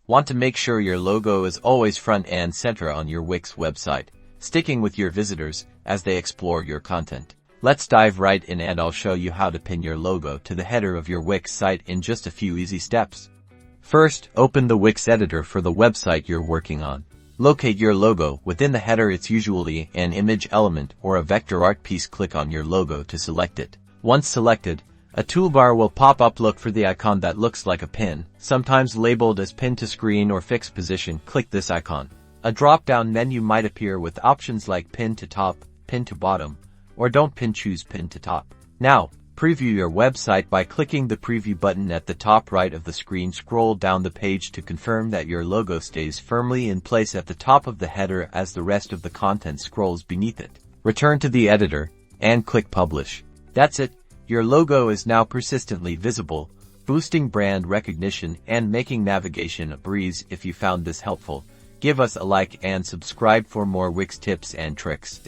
Want to make sure your logo is always front and center on your Wix website, sticking with your visitors as they explore your content. Let's dive right in and I'll show you how to pin your logo to the header of your Wix site in just a few easy steps. First, open the Wix Editor for the website you're working on. Locate your logo. Within the header, it's usually an image element or a vector art piece. Click on your logo to select it. Once selected, a toolbar will pop up. Look for the icon that looks like a pin, sometimes labeled as pin to screen or fixed position. Click this icon. A drop-down menu might appear with options like pin to top, pin to bottom, or don't pin. Choose pin to top. Now, preview your website by clicking the preview button at the top right of the screen. Scroll down the page to confirm that your logo stays firmly in place at the top of the header as the rest of the content scrolls beneath it. Return to the editor and click Publish. That's it. Your logo is now persistently visible, boosting brand recognition and making navigation a breeze. If you found this helpful, give us a like and subscribe for more Wix tips and tricks.